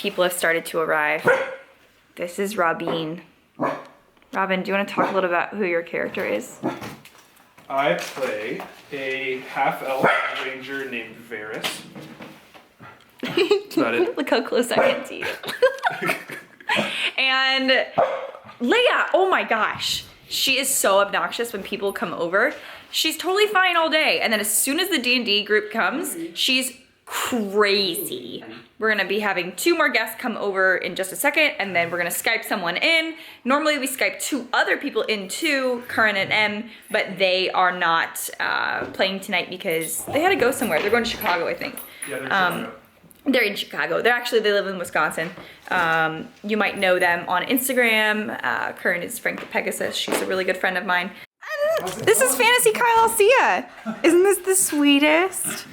people have started to arrive. This is Robin. Robin, do you want to talk a little about who your character is? I play a half-elf ranger named VARUS. That's about it. Look how close I get to you. And Leia, oh my gosh. She is so obnoxious when people come over. She's totally fine all day. And then as soon as the D&D group comes, she's crazy. We're gonna be having 2 more guests come over in just a second, and then we're gonna Skype someone in. Normally we Skype 2 other people in too, Curran and M, but they are not playing tonight because they had to go somewhere. They're going to Chicago, I think. Yeah, they're Chicago. They're in Chicago. They live in Wisconsin. You might know them on Instagram. Curran is Frank the Pegasus. She's a really good friend of mine. This is Fantasy Kyle ELSEA. Isn't this the sweetest?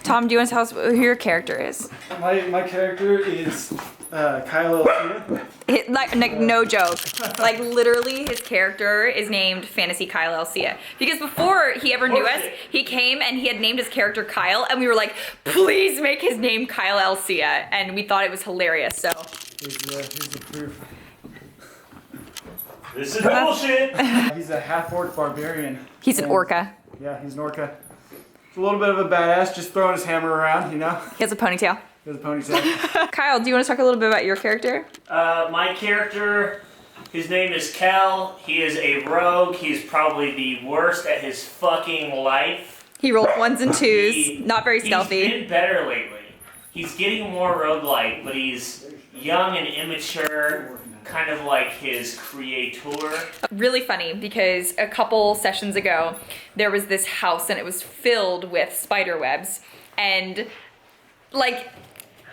Tom, do you want to tell us who your character is? My character is Kyle ELSEA. Like no joke. Like literally his character is named Fantasy Kyle ELSEA. Because before he ever knew us, he came and he had named his character Kyle, and we were like, please make his name Kyle ELSEA. And we thought it was hilarious, so. Here's the proof. This is bullshit! He's a half-orc barbarian. He's an orca. Yeah, he's an orca. He's a little bit of a badass, just throwing his hammer around, you know? He has a ponytail. He has a ponytail. Kyle, do you want to talk a little bit about your character? My character, his name is Kel. He is a rogue. He's probably the worst at his fucking life. He rolled 1s and 2s, not very stealthy. He's been better lately. He's getting more roguelike, but he's young and immature, kind of like his creator. Really funny because a couple sessions ago, there was this house and it was filled with spider webs, and like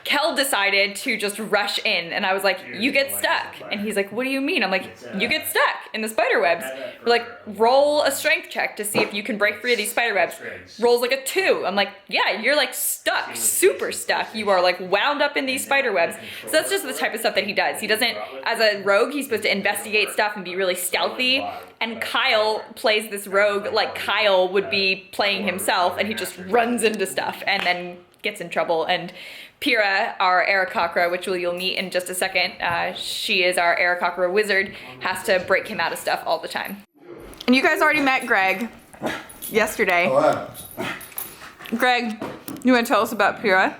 Kel decided to just rush in, and I was like, you get stuck. And he's like, what do you mean? I'm like, you get stuck in the spider webs. We're like, roll a strength check to see if you can break free of these spider webs. Rolls like a 2. I'm like, yeah, you're like stuck, super stuck. You are like wound up in these spider webs. So that's just the type of stuff that he does. He doesn't, as a rogue, he's supposed to investigate stuff and be really stealthy. And Kyle plays this rogue like Kyle would be playing himself, and he just runs into stuff and then gets in trouble. And Pyrrha, our Aarakocra, which you'll meet in just a second, she is our Aarakocra wizard, has to break him out of stuff all the time. And you guys already met Greg yesterday. Hello. Greg, you want to tell us about Pyrrha?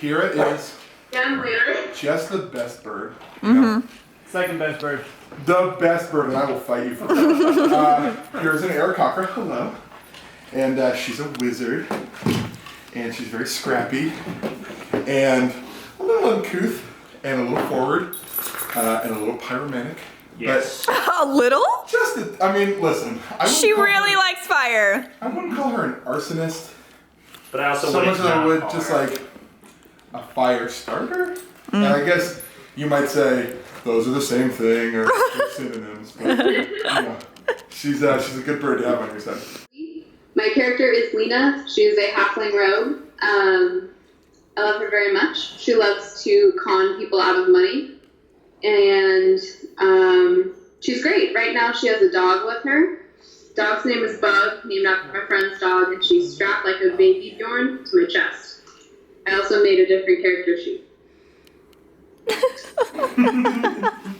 Pyrrha is just the best bird. Mm-hmm. Second best bird. The best bird, and I will fight you for that. Pyrrha's an Aarakocra, hello. And she's a wizard. And she's very scrappy, and a little uncouth, and a little forward, and a little pyromantic. Yes. A little? I mean, listen. She really likes fire. I wouldn't call her an arsonist. But I also so much wouldn't as I would call just her like a fire starter. And I guess you might say those are the same thing or they're synonyms, but you know, she's a good bird to have on your side. My character is Lena. She is a halfling rogue. I love her very much. She loves to con people out of money. And she's great. Right now she has a dog with her. Dog's name is Bug, named after my friend's dog, and she's strapped like a baby Bjorn to my chest. I also made a different character sheet.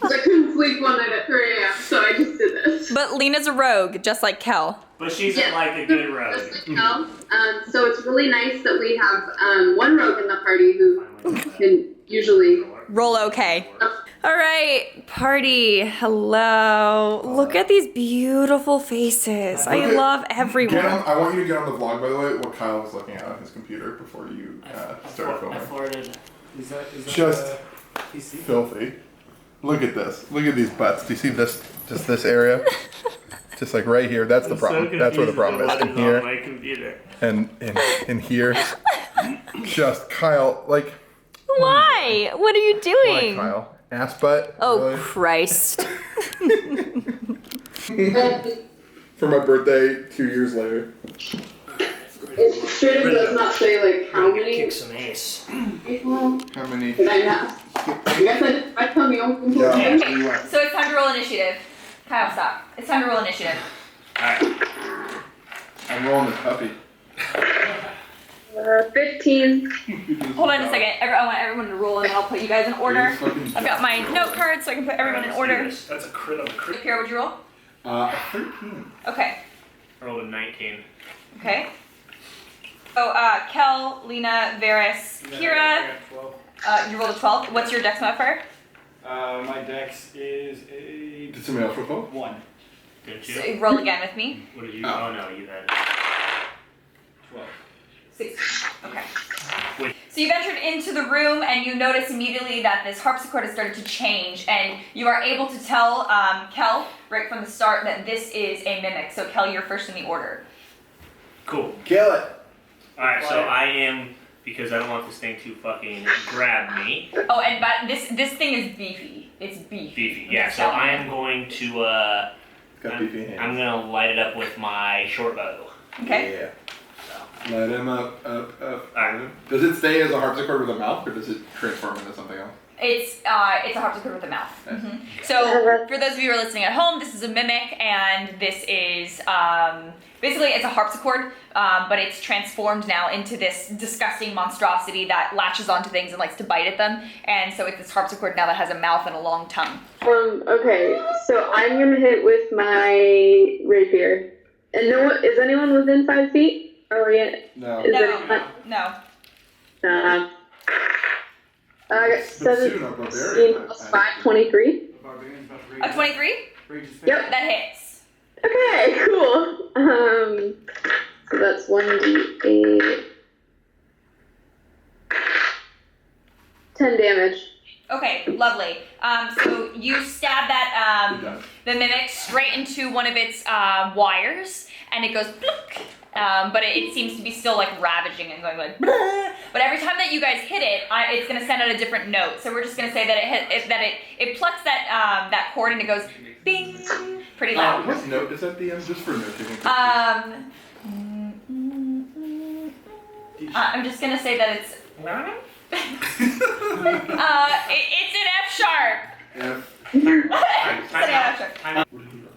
I couldn't sleep one night at 3 a.m., so I just did this. But Lena's a rogue, just like Kel. But she's like a good rogue. Just like Kel. So it's really nice that we have one rogue in the party who can usually roll okay. All right, party. Hello. Look at these beautiful faces. I love everyone. I want you to get on the vlog, by the way, what Kyle was looking at on his computer before you started filming. I forwarded. Is that Just filthy. Look at this. Look at these butts. Do you see this? Just this area? Just like right here. That's the problem. That's where the problem is. In here. My computer. And in here. Just Kyle, like. Why? What are you doing? Why, Kyle? Ass butt? Oh, really? Christ. For my birthday 2 years later. It straight up does not say like how many. Kick some ass. How many? Did I not? I guess I tell me open. Yeah. So it's time to roll initiative. Kyle, stop. It's time to roll initiative. Alright. I'm rolling the puppy. 15. Hold on a second. I want everyone to roll and then I'll put you guys in order. I've got my note card so I can put everyone in order. That's a crit on a crit. Kira, would you roll? 13. Okay. I rolled a 19. Okay. Oh, Kel, Lena, Varus, Kira. You rolled a 12. What's your dex modifier? My dex is a Did somebody else roll 12? 1. Didn't you? So you roll again with me. What did you? Oh no, you had. 12. 16. Okay. Wait. So you've entered into the room and you notice immediately that this harpsichord has started to change, and you are able to tell Kel right from the start that this is a mimic. So Kel, you're first in the order. Cool. Kill it. Alright, so I am, because I don't want this thing to fucking grab me. Oh, and but this thing is beefy. It's beefy. Beefy, yeah. So I am going to Got beefy hands. I'm gonna light it up with my short bow. Okay. Yeah. Light him up. Alright. Does it stay as a harpsichord with a mouth, or does it transform into something else? It's a harpsichord with a mouth. Mm-hmm. So for those of you who are listening at home, this is a mimic, and this is basically it's a harpsichord, but it's transformed now into this disgusting monstrosity that latches onto things and likes to bite at them. And so it's this harpsichord now that has a mouth and a long tongue. Okay, so I'm gonna hit with my rapier. And is anyone within 5 feet? Or yet? No. Is No, anyone? no. I got Soon, a 17 barbarian. plus 5, 23. Barbarian's about to A rage. 23? Rage is Yep. That hits. Okay, cool. So that's 1d8. 10 damage. Okay, lovely. So you stab that It does. the mimic straight into one of its wires, and it goes bloop. But it seems to be still like ravaging and going like. Bleh. But every time that you guys hit it, it's gonna send out a different note. So we're just gonna say that it plucks that chord and it goes bing, pretty loud. What note is at the end, just for note taking? I'm just gonna say that it's. It's an F sharp. F. It's an F sharp.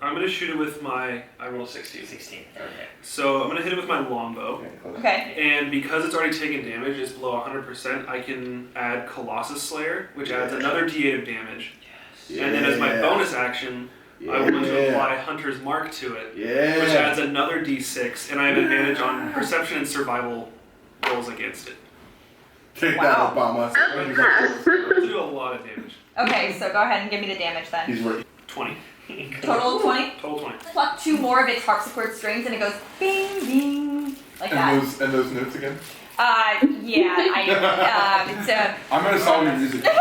I'm gonna shoot it with my. I roll 16. 16. Okay. So I'm gonna hit it with my longbow. Okay. And because it's already taken damage, it's below 100%, I can add Colossus Slayer, which adds another d8 of damage. Yeah. And then as my bonus action, I want to apply Hunter's Mark to it, Yeah. which adds another d6, and I have advantage on perception and survival rolls against it. Take Wow. that, Obama. It'll do a lot of damage. Okay, so go ahead and give me the damage then. He's working. 20. Total 20. Total 20. Pluck 2 more of its harpsichord strings and it goes bing bing like that. And those notes again? Yeah, it's a. I'm gonna solve your music. You're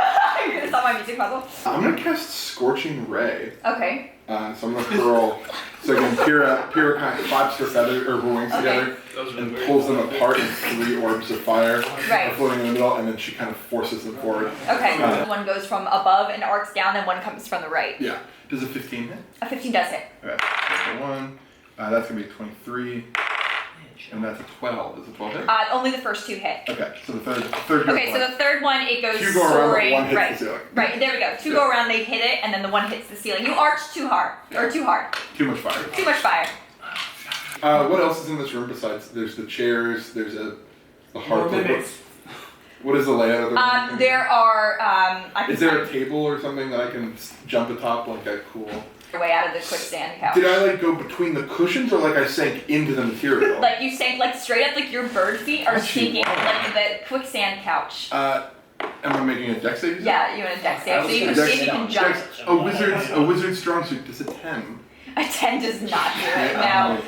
gonna solve my music puzzle. I'm gonna cast Scorching Ray. Okay. So I'm gonna curl. So again, Kira kind of flaps her feather or her wings together Those are and weird. pulls them apart in 3 orbs of fire, Right. floating in the middle, and then she kind of forces them forward. Okay. One goes from above and arcs down, and one comes from the right. Yeah. Does a 15 hit? A 15 does hit. Okay. That's a 1. That's gonna be 23. And that's a 12. Is a 12 hit? Only the first 2 hit. Okay. So the third. Okay, so the third one, it goes 2 go around, soaring. but 1 hits Right. the ceiling. Right, there we go. 2 go around, they hit it, and then the 1 hits the ceiling. You arched too hard. Or too hard. Too much fire. Too much fire. What else is in this room besides there's the chairs, there's the More harp. mimics. What is the layout of the room? There are, I can Is there find a table or something that I can jump atop like that cool? your way out of the quicksand couch. Did I like go between the cushions or like I sank into the material? Like you sank, like straight up, like your bird feet are That's sinking wild. like the quicksand couch. Am I making a dex save? Yeah, you want a dex save, so you can Dex- see if you can jump. Dex- a wizard's strong suit does a 10. A 10 does not do it, no.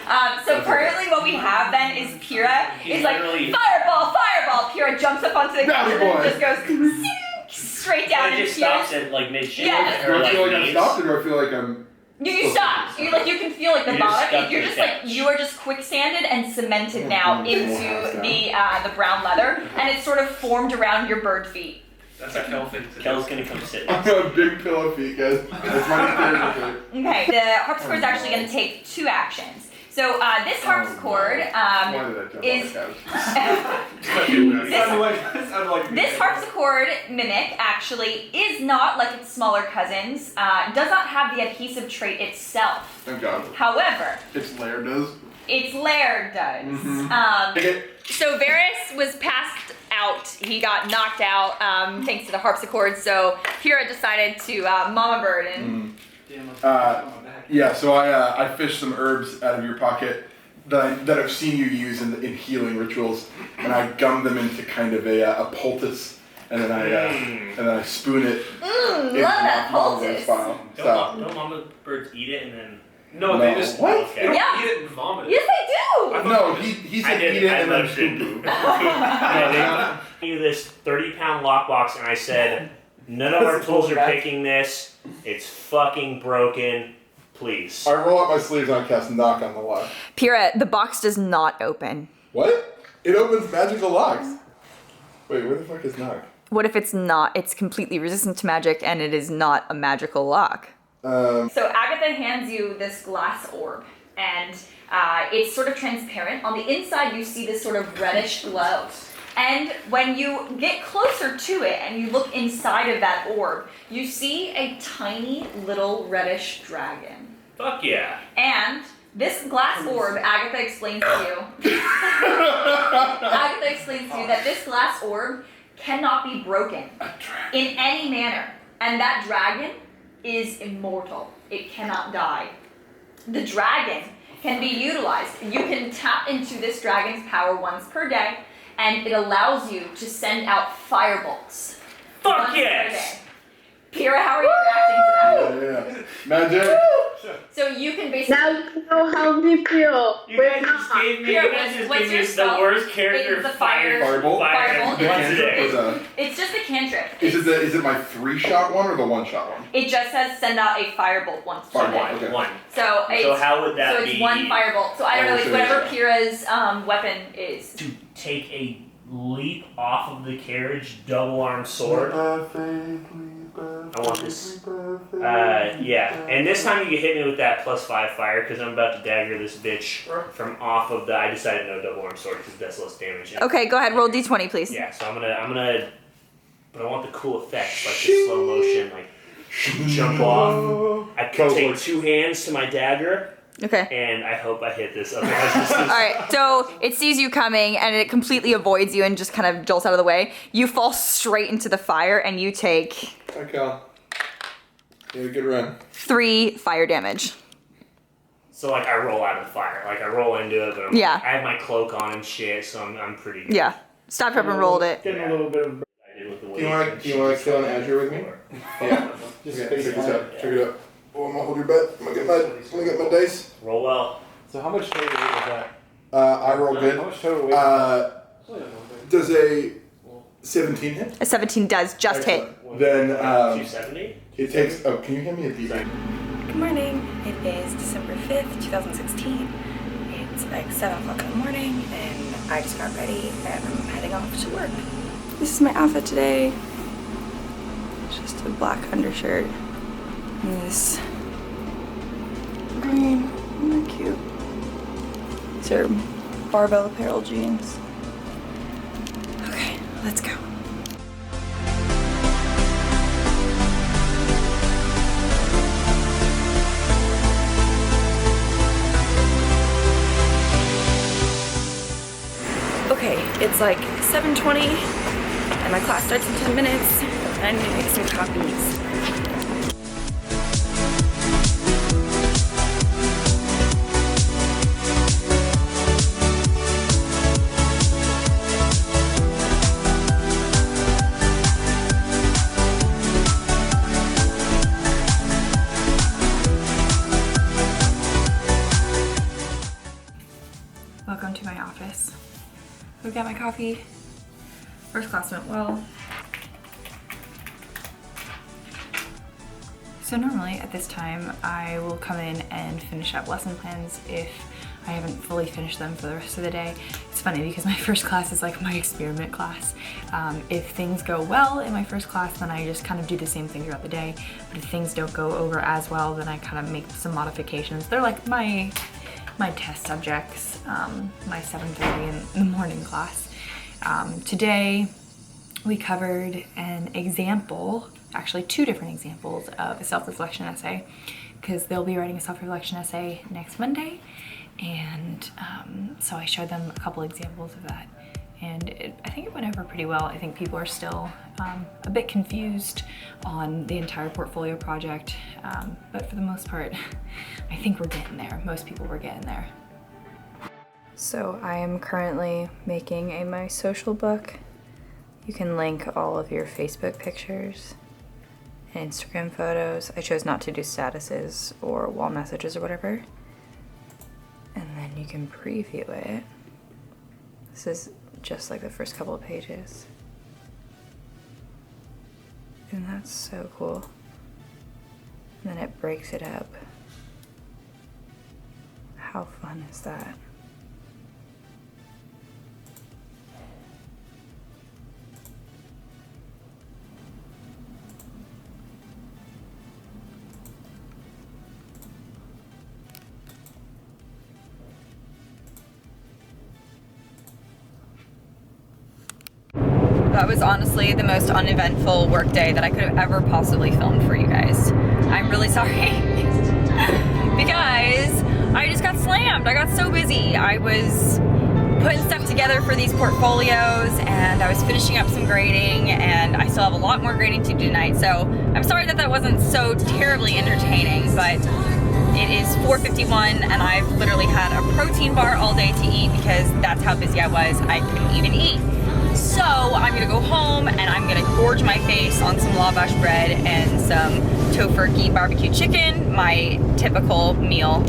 So currently what we have then is Pyrrha is like, Literally- fireball, fireball! Pyrrha jumps up onto the couch Rowdy and then boy. just goes zing, straight down It and just stops Pyrrha. at like mid-ship. Yeah. Do Or I like feel like I'm knees. stopped or do I feel like I'm... You stop. You can feel like the You're just bottom. stuck You're to just the like couch. you are just quicksanded and cemented now into the brown leather, and it's sort of formed around your bird feet. That's a Kel thing to do. Kel's gonna come sit I'm next. a big pillow feet, guys. That's my character. Okay, the harpsichord is actually going to take 2 actions. So this harpsichord Why did I jump is on the couch? Sounded like this harpsichord mimic actually is not like its smaller cousins. Does not have the adhesive trait itself. Thank God. However, Its lair does. It's Laird does. So Varus was passed out. He got knocked out thanks to the harpsichord. So Kira decided to mama bird and. Yeah, so I fished some herbs out of your pocket that I've seen you use in healing rituals, and I gummed them into kind of a poultice, and then I spoon it. Love that poultice. Don't mama birds eat it and then? No, they just what? They don't Yeah. eat it and vomit. Yes, they do. No, he said eat it and then poo-poo. I gave you this 30-pound lockbox, and I said, none of our tools are picking this. It's fucking broken. Please. I roll up my sleeves and I cast knock on the lock. Pira, the box does not open. What? It opens magical locks. Wait, where the fuck is knock? What if it's not? It's completely resistant to magic and it is not a magical lock. So Agatha hands you this glass orb, and it's sort of transparent. On the inside, you see this sort of reddish glow. And when you get closer to it and you look inside of that orb, you see a tiny little reddish dragon. Fuck yeah. And this glass orb, Agatha explains to you. Agatha explains to you that this glass orb cannot be broken in any manner. And that dragon is immortal. It cannot die. The dragon can be utilized. You can tap into this dragon's power once per day, and it allows you to send out firebolts. Fuck yes! Pira, how are you reacting to that? Yeah. Magic. So you can basically. Now you know how we feel. You guys just gave me, What's your the spell? worst character It's the fire- Firebolt? Firebolt. The Once a cantrip day. or the- It's just a cantrip. Is it my 3-shot one or the 1-shot one? It just says send out a firebolt once per Firebolt. day. Okay. One. So it's, how would that be? So it's one firebolt. So I don't know, it's so whatever yeah. Pira's weapon is. To take a leap off of the carriage, double arm sword. I want this. Yeah. And this time you can hit me with that +5 fire, because I'm about to dagger this bitch from off of the. I decided no double arm sword because that's less damage. Okay, go ahead, roll d20, please. Yeah. So I'm gonna. But I want the cool effects, like the slow motion, like jump off. I can take 2 hands to my dagger. Okay. And I hope I hit this. Otherwise, this is... Alright, so it sees you coming and it completely avoids you and just kind of jolts out of the way. You fall straight into the fire and you take Hi, Cal. You had a good run. 3 fire damage. So like I roll out of the fire, like I roll into it, but Yeah. I have my cloak on and shit, so I'm pretty good. Yeah. Stopped up and rolled it. Getting a little bit of. I did with the Do you want to kill an Azure with me? Yeah. Just Okay, check face this it. out. Check it out. Oh, I'm gonna hold your bet. I'm gonna get my dice. Roll well. So how much total weight was that? I roll How good. much total weight? Does a 17 hit? A 17 does just hit. Then 270. it takes. Oh, can you hand me a D8? Good morning. It is December 5th, 2016. It's like 7 o'clock in the morning and I just got ready and I'm heading off to work. This is my outfit today. It's just a black undershirt and this green, they're cute. These are barbell apparel jeans. Okay, let's go. Okay, it's like 7:20 and my class starts in 10 minutes and I need to make some copies. Welcome to my office. We got my coffee. First class went well. So normally at this time I will come in and finish up lesson plans if I haven't fully finished them for the rest of the day. It's funny because my first class is like my experiment class. If things go well in my first class, then I just kind of do the same thing throughout the day. But if things don't go over as well, then I kind of make some modifications. They're like my test subjects, my 7:30 in the morning class. Today we covered an example, actually 2 different examples of a self-reflection essay, because they'll be writing a self-reflection essay next Monday, And so I showed them a couple examples of that. And I think it went over pretty well. I think people are still a bit confused on the entire portfolio project, but for the most part, I think we're getting there. Most people were getting there. So I am currently making a My Social book. You can link all of your Facebook pictures and Instagram photos. I chose not to do statuses or wall messages or whatever. And then you can preview it. This is just like the first couple of pages. And that's so cool. And then it breaks it up. How fun is that? That was honestly the most uneventful work day that I could have ever possibly filmed for you guys. I'm really sorry because I just got slammed. I got so busy. I was putting stuff together for these portfolios and I was finishing up some grading and I still have a lot more grading to do tonight. So I'm sorry that that wasn't so terribly entertaining, but it is 4:51 and I've literally had a protein bar all day to eat because that's how busy I was. I couldn't even eat. So I'm gonna go home and I'm gonna gorge my face on some lavash bread and some tofurkey barbecue chicken, my typical meal.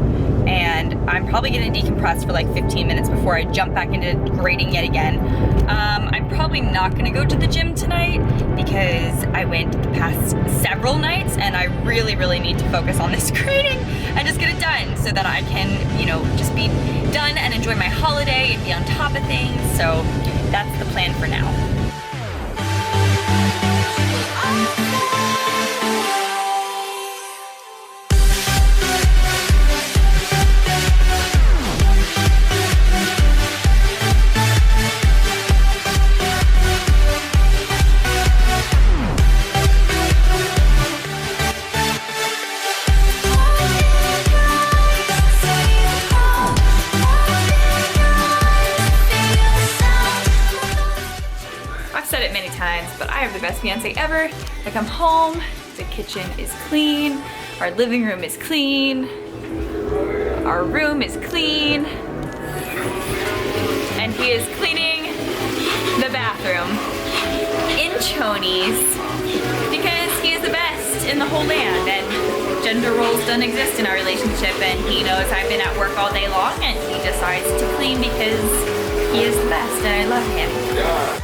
And I'm probably gonna decompress for like 15 minutes before I jump back into grading yet again. I'm probably not gonna go to the gym tonight because I went the past several nights and I really, really need to focus on this grading and just get it done so that I can, you know, just be done and enjoy my holiday and be on top of things. So that's the plan for now. But I have the best fiance ever. I come home, the kitchen is clean, our living room is clean, our room is clean, and he is cleaning the bathroom in chonies because he is the best in the whole land and gender roles don't exist in our relationship and he knows I've been at work all day long and he decides to clean because he is the best and I love him.